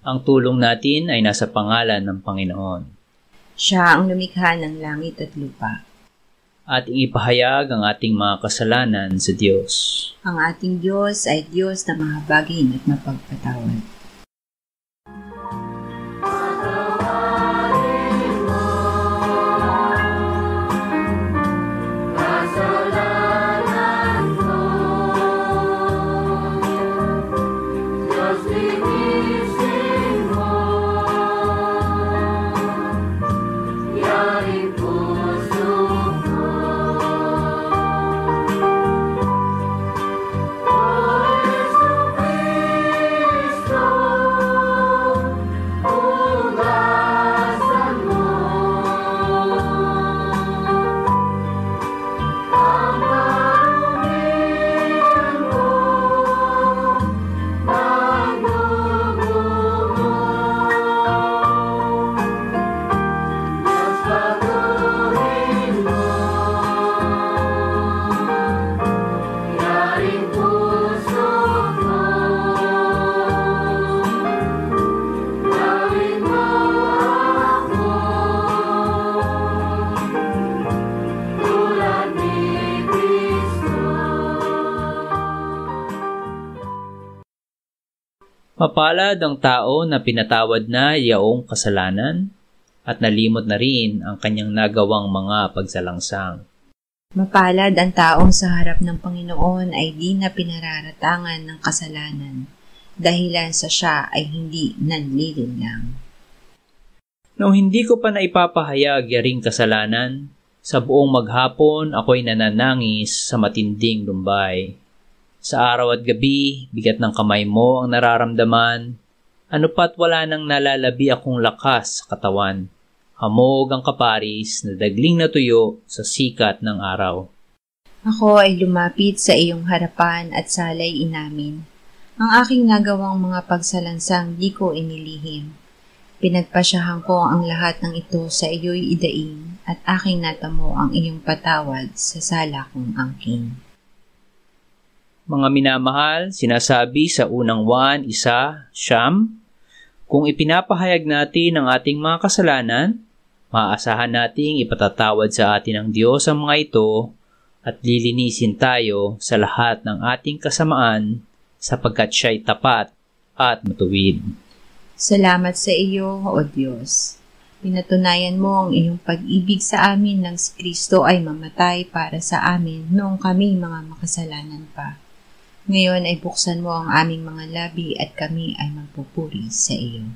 Ang tulong natin ay nasa pangalan ng Panginoon. Siya ang lumikha ng langit at lupa. Ating ipahayag ang ating mga kasalanan sa Diyos. Ang ating Diyos ay Diyos na mahabagin at mapagpatawad. Mapalad ang tao na pinatawad na yaong kasalanan at nalimot na rin ang kanyang nagawang mga pagsalangsang. Mapalad ang taong sa harap ng Panginoon ay di na pinararatangan ng kasalanan, dahilan sa siya ay hindi nanlilinlang. Nung hindi ko pa naipapahayag yaring kasalanan, sa buong maghapon ako'y nananangis sa matinding lumbay. Sa araw at gabi, bigat ng kamay mo ang nararamdaman, ano pa't wala nang nalalabi akong lakas sa katawan. Hamog ang kaparis na dagling na tuyo sa sikat ng araw. Ako ay lumapit sa iyong harapan at salay inamin. Ang aking nagawang mga pagsalansang di ko inilihim. Pinagpasyahan ko ang lahat ng ito sa iyo'y idaing at aking natamo ang iyong patawad sa sala kong angking. Mga minamahal, sinasabi sa unang Juan 1:9, kung ipinapahayag natin ang ating mga kasalanan, maaasahan nating ipatatawad sa atin ng Diyos ang mga ito at lilinisin tayo sa lahat ng ating kasamaan sapagkat siya'y tapat at matuwid. Salamat sa iyo, O Diyos. Pinatunayan mo ang iyong pag-ibig sa amin nang si Kristo ay mamatay para sa amin noong kami mga makasalanan pa. Ngayon ay buksan mo ang aming mga labi at kami ay magpupuri sa iyo.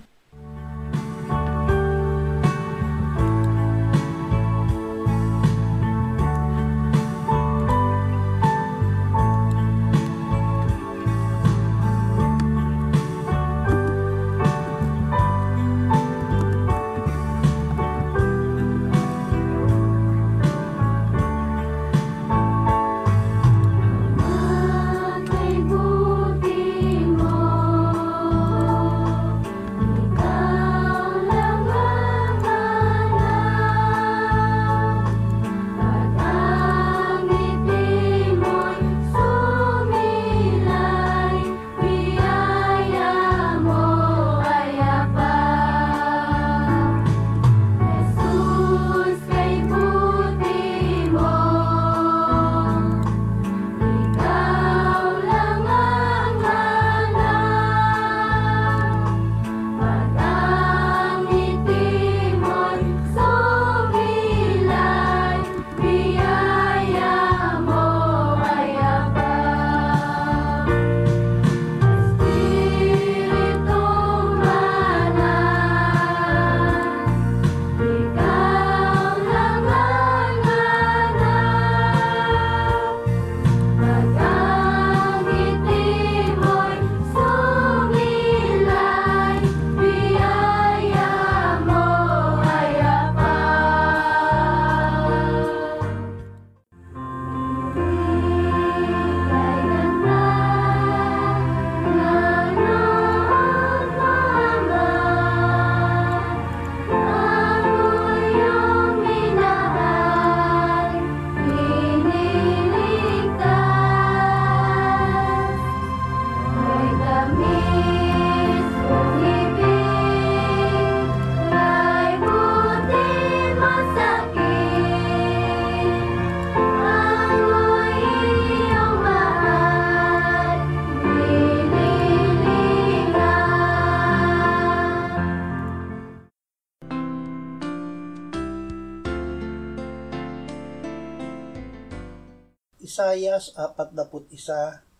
Isayas 41:10-13.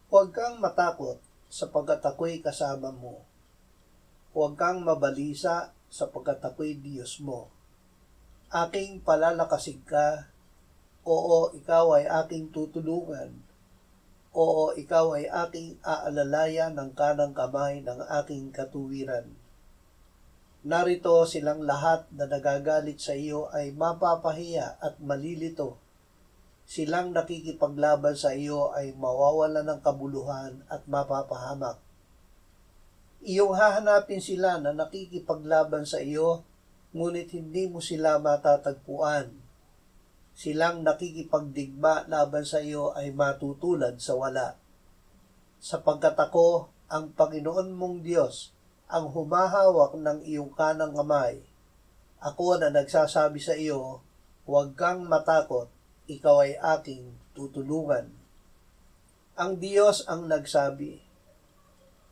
Huwag kang matakot, sapagkat ako'y kasama mo. Huwag kang mabalisa, sapagkat ako'y Diyos mo. Aking palalakasin ka, oo, ikaw ay aking tutulungan. Oo, ikaw ay aking aalalaya ng kanang kamay ng aking katuwiran. Narito silang lahat na nagagalit sa iyo ay mapapahiya at malilito. Silang nakikipaglaban sa iyo ay mawawala ng kabuluhan at mapapahamak. Iyong hahanapin sila na nakikipaglaban sa iyo, ngunit hindi mo sila matatagpuan. Silang nakikipagdigma laban sa iyo ay matutulad sa wala. Sapagkat ako, ang Panginoon mong Diyos, ang humahawak ng iyong kanang kamay. Ako na nagsasabi sa iyo, huwag kang matakot, ikaw ay aking tutulungan. Ang Diyos ang nagsabi.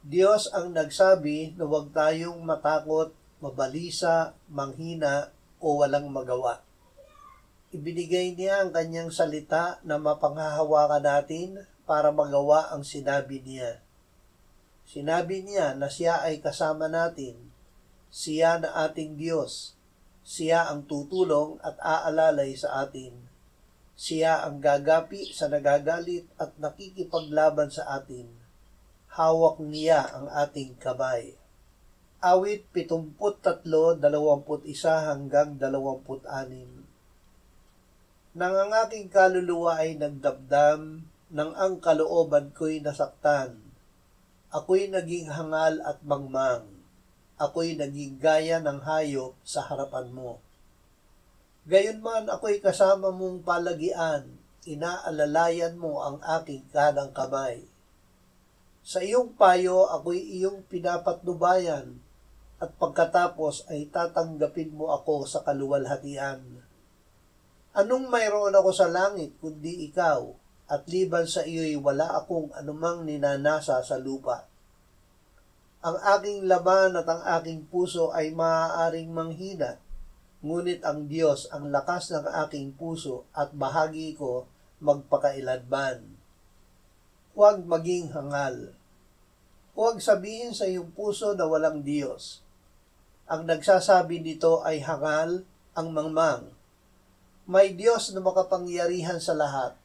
Diyos ang nagsabi na huwag tayong matakot, mabalisa, manghina, o walang magawa. Ibinigay niya ang kanyang salita na mapanghahawakan natin para magawa ang sinabi niya. Sinabi niya na siya ay kasama natin, siya na ating Diyos, siya ang tutulong at aalalay sa atin. Siya ang gagapi sa nagagalit at nakikipaglaban sa atin. Hawak niya ang ating kamay. Awit 73:21-26. Nang ang aking kaluluwa ay nagdamdam, nang ang kalooban ko'y nasaktan, ako'y naging hangal at mangmang. Ako'y naging gaya ng hayop sa harapan mo. Gayunman ako'y kasama mong palagian, inaalalayan mo ang aking kanang kamay. Sa iyong payo ako'y iyong pinapatnubayan, at pagkatapos ay tatanggapin mo ako sa kaluwalhatian. Anong mayroon ako sa langit kundi ikaw, at liban sa iyo'y wala akong anumang ninanasa sa lupa. Ang aking laman at ang aking puso ay maaaring manghina, ngunit ang Diyos ang lakas ng aking puso at bahagi ko magpakailanman. Huwag maging hangal. Huwag sabihin sa iyong puso na walang Diyos. Ang nagsasabi nito ay hangal, ang mangmang. May Diyos na makapangyarihan sa lahat.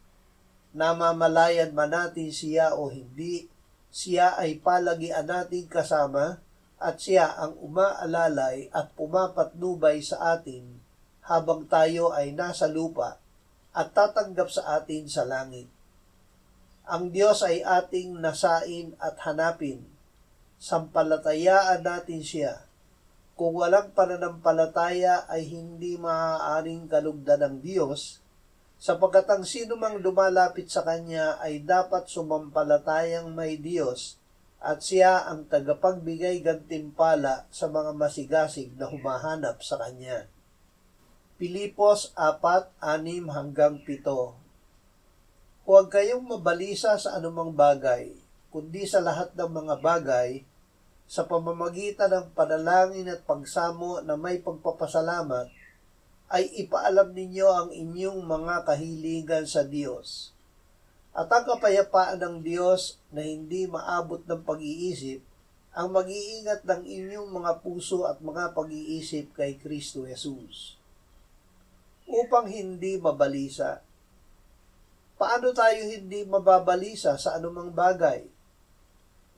Namamalayan man natin siya o hindi, siya ay palagian nating kasama at siya ang umaalalay at pumapatnubay sa atin habang tayo ay nasa lupa at tatanggap sa atin sa langit. Ang Diyos ay ating nasain at hanapin. Sampalatayaan natin siya. Kung walang pananampalataya ay hindi maaaring kalugdan ng Diyos, sapagkat ang sino mang lumalapit sa Kanya ay dapat sumampalatayang may Diyos at siya ang tagapagbigay gantimpala sa mga masigasig na humahanap sa Kanya. Pilipos 4:6-7. Huwag kayong mabalisa sa anumang bagay, kundi sa lahat ng mga bagay, sa pamamagitan ng panalangin at pagsamo na may pagpapasalamat, ay ipaalam ninyo ang inyong mga kahiligan sa Diyos. At ang kapayapaan ng Diyos na hindi maabot ng pag-iisip, ang mag-iingat ng inyong mga puso at mga pag-iisip kay Kristo Jesus. Upang hindi mabalisa. Paano tayo hindi mababalisa sa anumang bagay?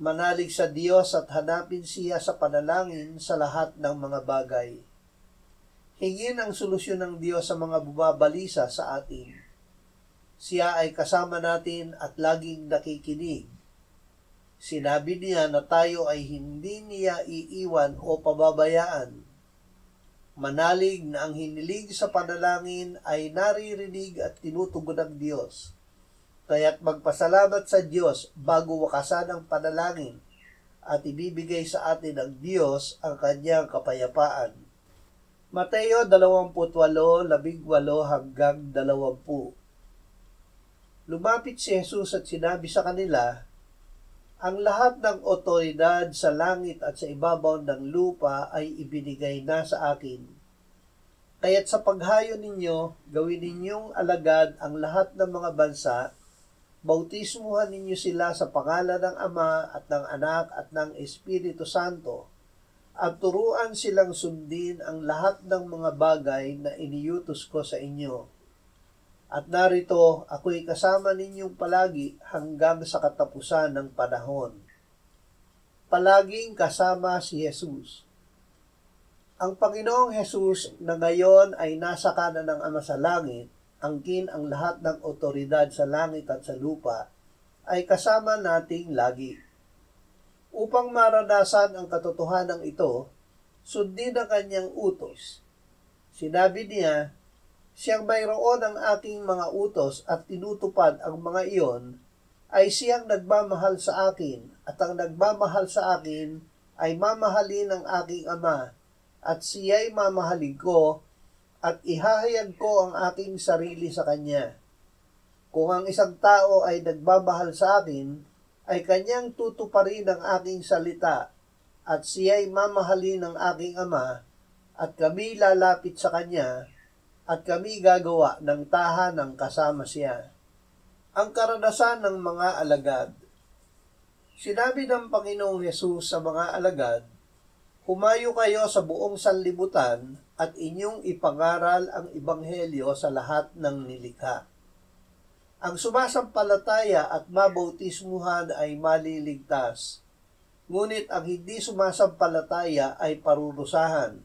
Manalig sa Diyos at hanapin siya sa panalangin sa lahat ng mga bagay. Hingin ang solusyon ng Diyos sa mga bumabalisa sa atin. Siya ay kasama natin at laging nakikinig. Sinabi niya na tayo ay hindi niya iiwan o pababayaan. Manalig na ang hinilig sa panalangin ay naririnig at tinutugon ng Diyos. Kaya't magpasalamat sa Diyos bago wakasan ang panalangin at ibibigay sa atin ng Diyos ang kanyang kapayapaan. Mateo 28:18-20. Lumapit si Jesus at sinabi sa kanila, ang lahat ng otoridad sa langit at sa ibabaw ng lupa ay ibinigay na sa akin. Kaya't sa paghayo ninyo, gawin ninyong alagad ang lahat ng mga bansa, bautismuhan ninyo sila sa pangalan ng Ama at ng Anak at ng Espiritu Santo, at turuan silang sundin ang lahat ng mga bagay na iniutos ko sa inyo. At narito, ako'y kasama ninyong palagi hanggang sa katapusan ng panahon. Palaging kasama si Jesus. Ang Panginoong Jesus na ngayon ay nasa kanan ng Ama sa langit, angkin ang lahat ng otoridad sa langit at sa lupa, ay kasama nating lagi. Upang maranasan ang katotohanan ito, sundin ang kanyang utos. Sinabi niya, siyang mayroon ang aking mga utos at tinutupad ang mga iyon, ay siyang nagmamahal sa akin, at ang nagmamahal sa akin ay mamahalin ng aking Ama, at siya'y mamahalin ko, at ihahayag ko ang aking sarili sa kanya. Kung ang isang tao ay nagmamahal sa akin, ay kanyang tutuparin ang aking salita, at siya'y mamahalin ng aking Ama, at kami lalapit sa kanya, at kami gagawa ng tahanan kasama siya. Ang karanasan ng mga alagad. Sinabi ng Panginoong Hesus sa mga alagad, humayo kayo sa buong sanlibutan at inyong ipangaral ang ebanghelyo sa lahat ng nilikha. Ang sumasampalataya at mabautismuhan ay maliligtas, ngunit ang hindi sumasampalataya ay parurusahan.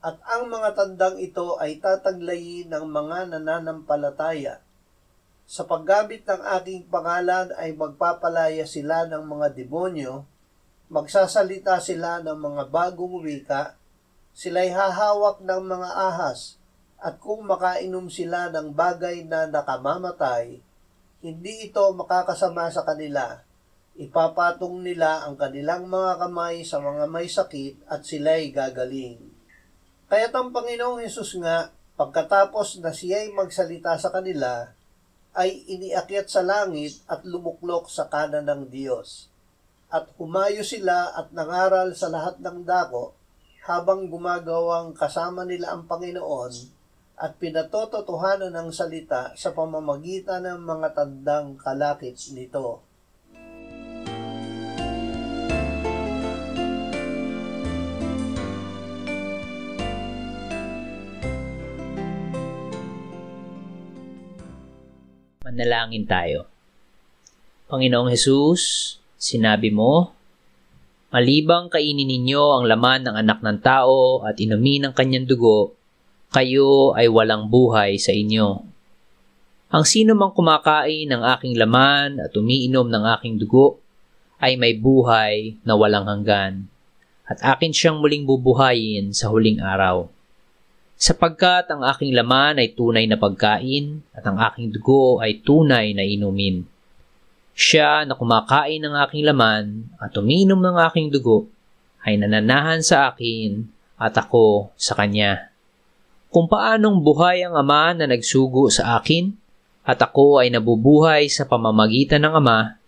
At ang mga tandang ito ay tataglayin ng mga nananampalataya. Sa paggamit ng aking pangalan ay magpapalaya sila ng mga demonyo, magsasalita sila ng mga bagong wika, sila'y hahawak ng mga ahas, at kung makainom sila ng bagay na nakamamatay, hindi ito makakasama sa kanila. Ipapatong nila ang kanilang mga kamay sa mga may sakit at sila'y gagaling. Kaya't ang Panginoong Hesus nga, pagkatapos na siya'y magsalita sa kanila, ay iniakyat sa langit at lumuklok sa kanan ng Diyos. at humayo sila at nangaral sa lahat ng dako habang gumagawang kasama nila ang Panginoon at pinatototohanan ng salita sa pamamagitan ng mga tandang kalakip nito. Manalangin tayo. Panginoong Hesus, sinabi mo, malibang kainin ninyo ang laman ng anak ng tao at inumin ang kanyang dugo, kayo ay walang buhay sa inyo. Ang sino mang kumakain ng aking laman at umiinom ng aking dugo ay may buhay na walang hanggan, at akin siyang muling bubuhayin sa huling araw. Sapagkat ang aking laman ay tunay na pagkain at ang aking dugo ay tunay na inumin. Siya na kumakain ng aking laman at umiinom ng aking dugo ay nananahan sa akin at ako sa kanya. Kung paanong buhay ang Ama na nagsugo sa akin at ako ay nabubuhay sa pamamagitan ng Ama,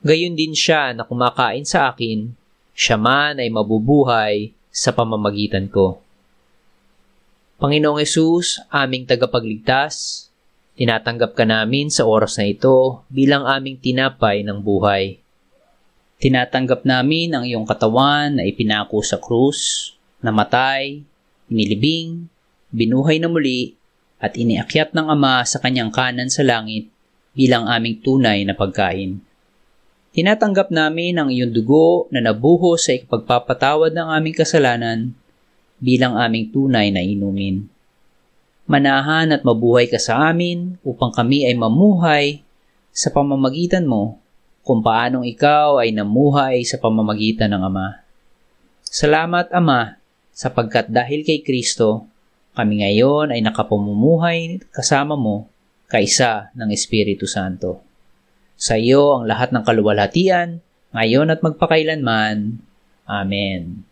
gayon din siya na kumakain sa akin, siya man ay mabubuhay sa pamamagitan ko. Panginoong Hesus, aming tagapagligtas, tinatanggap ka namin sa oras na ito bilang aming tinapay ng buhay. Tinatanggap namin ang iyong katawan na ipinako sa krus, namatay, inilibing, binuhay na muli, at iniakyat ng Ama sa kanyang kanan sa langit bilang aming tunay na pagkain. Tinatanggap namin ang iyong dugo na nabuhos sa ikapagpapatawad ng aming kasalanan bilang aming tunay na inumin. Manahan at mabuhay ka sa amin upang kami ay mamuhay sa pamamagitan mo kung paanong ikaw ay namuhay sa pamamagitan ng Ama. Salamat, Ama, sapagkat dahil kay Kristo, kami ngayon ay nakapamumuhay kasama mo kaisa ng Espiritu Santo. Sa iyo ang lahat ng kaluwalhatian, ngayon at magpakailanman. Amen.